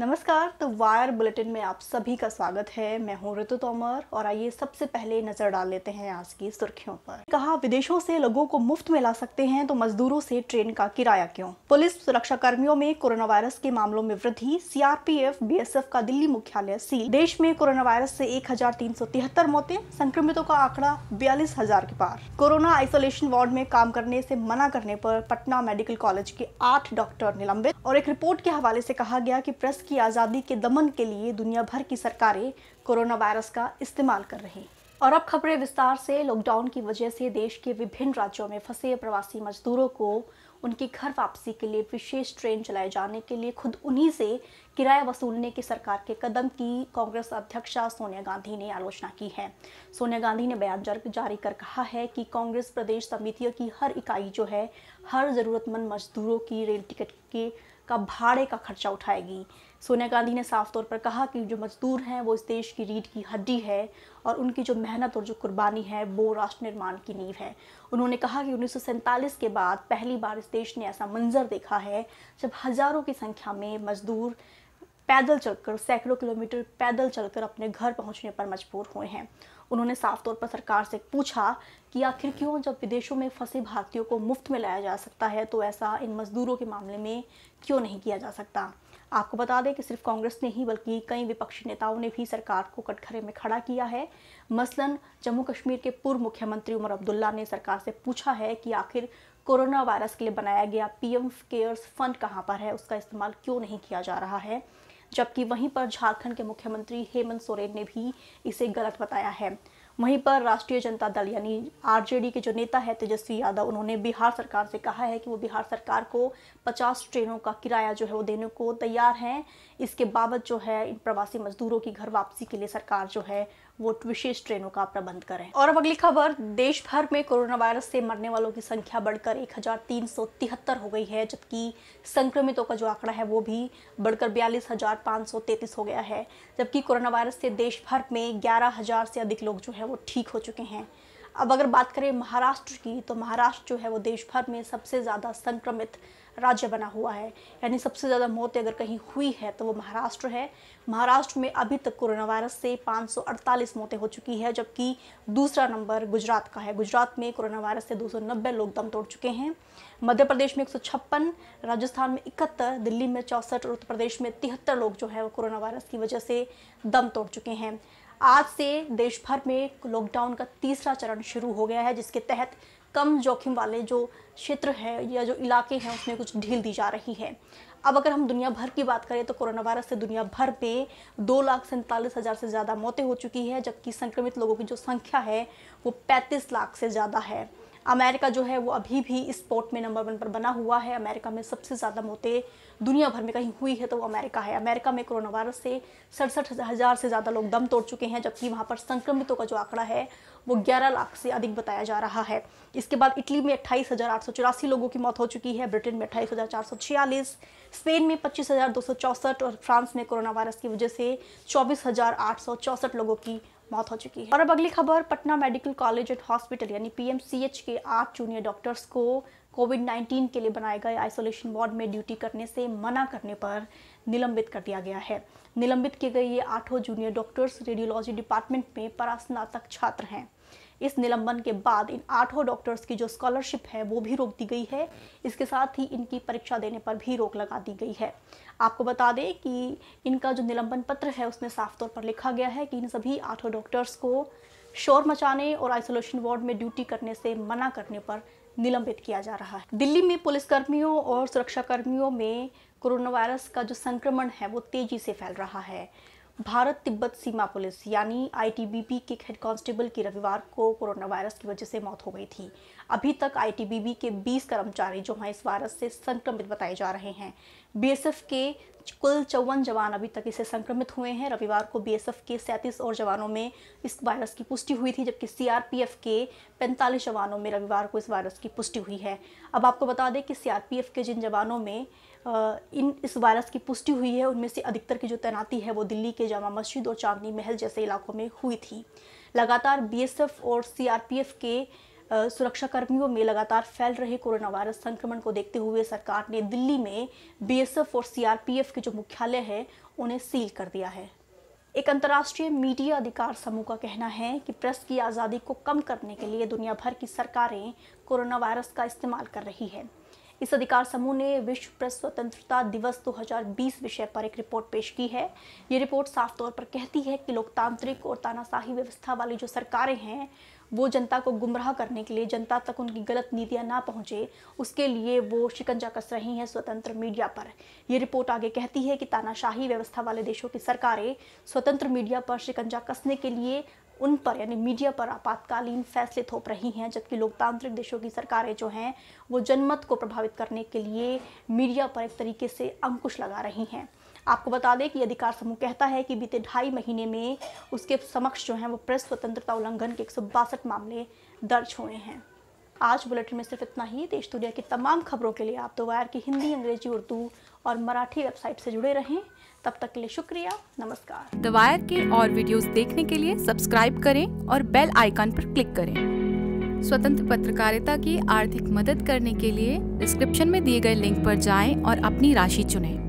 नमस्कार। तो wire bulletin में आप सभी का स्वागत है। मैं हूं ऋतु तोमर और आइए सबसे पहले नजर डाल लेते हैं आज की सुर्खियों पर। कहा, विदेशों से लोगों को मुफ्त में ला सकते हैं तो मजदूरों से ट्रेन का किराया क्यों। पुलिस सुरक्षा कर्मियों में कोरोना वायरस के मामलों में वृद्धि। सीआरपीएफ बीएसएफ का दिल्ली मुख्यालय सील। देश में कोरोना वायरस से 1373 मौतें। संक्रमितों का आंकड़ा 42,000 के पार। कोरोना आइसोलेशन वार्ड में काम करने से मना करने पर पटना मेडिकल कॉलेज के 8 डॉक्टर निलंबित। और एक रिपोर्ट के हवाले से कहा गया कि प्रेस की आजादी के दमन के लिए दुनिया भर की सरकारें कोरोना वायरस का इस्तेमाल कर रही। और अब खबरें विस्तार से। लॉकडाउन की वजह से देश के विभिन्न राज्यों में फंसे प्रवासी मजदूरों को उनकी घर वापसी के लिए विशेष ट्रेन चलाए जाने के लिए खुद उन्हीं से किराया वसूलने के सरकार के कदम की कांग्रेस अध्यक्षा सोनिया गांधी ने आलोचना की है। सोनिया गांधी ने बयान जारी कर कहा है कि कांग्रेस प्रदेश समितियों की हर इकाई जो है हर जरूरतमंद मजदूरों की रेल टिकट का भाड़े का खर्चा उठाएगी। सोनिया गांधी ने साफ तौर पर कहा कि जो मजदूर हैं वो इस देश की रीढ़ की हड्डी है और उनकी जो मेहनत और जो कुर्बानी है वो राष्ट्र निर्माण की नींव है। उन्होंने कहा कि 1947 के बाद पहली बार इस देश ने ऐसा मंजर देखा है जब हजारों की संख्या में मजदूर पैदल चलकर सैकड़ों किलोमीटर पैदल चलकर अपने घर पहुंचने पर मजबूर हुए हैं। उन्होंने साफ तौर पर सरकार से पूछा कि आखिर क्यों जब विदेशों में फंसे भारतीयों को मुफ्त में लाया जा सकता है तो ऐसा इन मजदूरों के मामले में क्यों नहीं किया जा सकता। आपको बता दें कि सिर्फ कांग्रेस ने ही बल्कि कई विपक्षी नेताओं ने भी सरकार को कटघरे में खड़ा किया है। मसलन जम्मू कश्मीर के पूर्व मुख्यमंत्री उमर अब्दुल्ला ने सरकार से पूछा है कि आखिर कोरोना वायरस के लिए बनाया गया पीएम केयर्स फंड कहां पर है, उसका इस्तेमाल क्यों नहीं किया जा रहा है। जबकि वहीं पर झारखंड के मुख्यमंत्री हेमंत सोरेन ने भी इसे गलत बताया है। वहीं पर राष्ट्रीय जनता दल यानी आरजेडी के जो नेता है तेजस्वी यादव, उन्होंने बिहार सरकार से कहा है कि वो बिहार सरकार को 50 ट्रेनों का किराया जो है वो देने को तैयार हैं। इसके बावजूद जो है इन प्रवासी मजदूरों की घर वापसी के लिए सरकार जो है वो विशेष ट्रेनों का प्रबंध करें। और अब अगली खबर, देश भर में कोरोना वायरस से मरने वालों की संख्या बढ़कर 1373 हो गई है, जबकि संक्रमितों का जो आंकड़ा है वो भी बढ़कर 42,533 हो गया है। जबकि कोरोना वायरस से देश भर में 11,000 से अधिक लोग जो है वो ठीक हो चुके हैं। अब अगर बात करें महाराष्ट्र की, तो महाराष्ट्र जो है वो देश भर में सबसे ज़्यादा संक्रमित राज्य बना हुआ है। यानी सबसे ज़्यादा मौतें अगर कहीं हुई है तो वो महाराष्ट्र है। महाराष्ट्र में अभी तक कोरोना वायरस से 548 मौतें हो चुकी है, जबकि दूसरा नंबर गुजरात का है। गुजरात में कोरोना वायरस से 290 लोग दम तोड़ चुके हैं। मध्य प्रदेश में 156, राजस्थान में 71, दिल्ली में 64 और उत्तर प्रदेश में 73 लोग जो है वो कोरोना वायरस की वजह से दम तोड़ चुके हैं। आज से देश भर में लॉकडाउन का तीसरा चरण शुरू हो गया है, जिसके तहत कम जोखिम वाले जो क्षेत्र है या जो इलाके हैं उसमें कुछ ढील दी जा रही है। अब अगर हम दुनिया भर की बात करें तो कोरोना वायरस से दुनिया भर में 2,47,000 से ज़्यादा मौतें हो चुकी है, जबकि संक्रमित लोगों की जो संख्या है वो 35 लाख से ज़्यादा है। अमेरिका जो है वो अभी भी इस स्पोर्ट में नंबर 1 पर बना हुआ है। अमेरिका में सबसे ज़्यादा मौतें दुनिया भर में कहीं हुई है तो वो अमेरिका है। अमेरिका में कोरोना वायरस से 67,000 से ज़्यादा लोग दम तोड़ चुके हैं, जबकि वहाँ पर संक्रमितों का जो आंकड़ा है वो 11 लाख से अधिक बताया जा रहा है। इसके बाद इटली में 28,884 लोगों की मौत हो चुकी है, ब्रिटेन में 28,446, स्पेन में 25,264 और फ्रांस में कोरोना वायरस की वजह से 24,864 लोगों की मौत हो चुकी है। और अब अगली खबर, Patna medical college and hospital यानी पीएमसीएच के 8 जूनियर डॉक्टर्स को कोविड-19 के लिए बनाए गए आइसोलेशन वार्ड में ड्यूटी करने से मना करने पर निलंबित कर दिया गया है। निलंबित किए गए ये 8 जूनियर डॉक्टर्स रेडियोलॉजी डिपार्टमेंट में परास्नातक छात्र हैं। इस निलंबन के बाद इन 8 डॉक्टर्स की जो स्कॉलरशिप है वो भी रोक दी गई है। इसके साथ ही इनकी परीक्षा देने पर भी रोक लगा दी गई है। आपको बता दें कि इनका जो निलंबन पत्र है उसमें साफ तौर पर लिखा गया है कि इन सभी 8 डॉक्टर्स को शोर मचाने और आइसोलेशन वार्ड में ड्यूटी करने से मना करने पर निलंबित किया जा रहा है। दिल्ली में पुलिसकर्मियों और सुरक्षा कर्मियों में कोरोना वायरस का जो संक्रमण है वो तेजी से फैल रहा है। भारत तिब्बत सीमा पुलिस यानी आईटीबीपी के हेड कांस्टेबल की रविवार को कोरोना वायरस की वजह से मौत हो गई थी। अभी तक आईटीबीपी के 20 कर्मचारी जो हैं इस वायरस से संक्रमित बताए जा रहे हैं। बीएसएफ के कुल 54 जवान अभी तक इससे संक्रमित हुए हैं। रविवार को बीएसएफ के 37 और जवानों में इस वायरस की पुष्टि हुई थी, जबकि सीआरपीएफ के 45 जवानों में रविवार को इस वायरस की पुष्टि हुई है। अब आपको बता दें कि सीआरपीएफ के जिन जवानों में इस वायरस की पुष्टि हुई है उनमें से अधिकतर की जो तैनाती है वो दिल्ली के जामा मस्जिद और चांदनी महल जैसे इलाकों में हुई थी। लगातार बीएसएफ और सीआरपीएफ के सुरक्षा कर्मियों में लगातार फैल रहे कोरोना वायरस संक्रमण को देखते हुए सरकार ने दिल्ली में बीएसएफ और सीआरपीएफ के जो मुख्यालय है उन्हें सील कर दिया है। एक अंतर्राष्ट्रीय मीडिया अधिकार समूह का कहना है कि प्रेस की आज़ादी को कम करने के लिए दुनिया भर की सरकारें कोरोना वायरस का इस्तेमाल कर रही है। इस अधिकार समूह ने विश्व प्रेस स्वतंत्रता दिवस 2020 विषय पर एक रिपोर्ट पेश की है। ये रिपोर्ट साफ तौर पर कहती है कि लोकतांत्रिक और तानाशाही व्यवस्था वाली जो सरकारें हैं वो जनता को गुमराह करने के लिए, जनता तक उनकी गलत नीतियां ना पहुंचे, उसके लिए वो शिकंजा कस रही हैं स्वतंत्र मीडिया पर। ये रिपोर्ट आगे कहती है कि तानाशाही व्यवस्था वाले देशों की सरकारें स्वतंत्र मीडिया पर शिकंजा कसने के लिए उन पर यानी मीडिया पर आपातकालीन फैसले थोप रही हैं, जबकि लोकतांत्रिक देशों की सरकारें जो हैं वो जनमत को प्रभावित करने के लिए मीडिया पर एक तरीके से अंकुश लगा रही हैं। आपको बता दें कि अधिकार समूह कहता है कि बीते 2.5 महीने में उसके समक्ष जो हैं वो प्रेस स्वतंत्रता उल्लंघन के 162 मामले दर्ज हुए हैं। आज बुलेटिन में सिर्फ इतना ही। देश दुनिया की तमाम खबरों के लिए आप द वायर की हिंदी, अंग्रेजी, उर्दू और मराठी वेबसाइट से जुड़े रहें। तब तक के लिए शुक्रिया, नमस्कार। द वायर के और वीडियोस देखने के लिए सब्सक्राइब करें और बेल आइकन पर क्लिक करें। स्वतंत्र पत्रकारिता की आर्थिक मदद करने के लिए डिस्क्रिप्शन में दिए गए लिंक पर जाएं और अपनी राशि चुनें।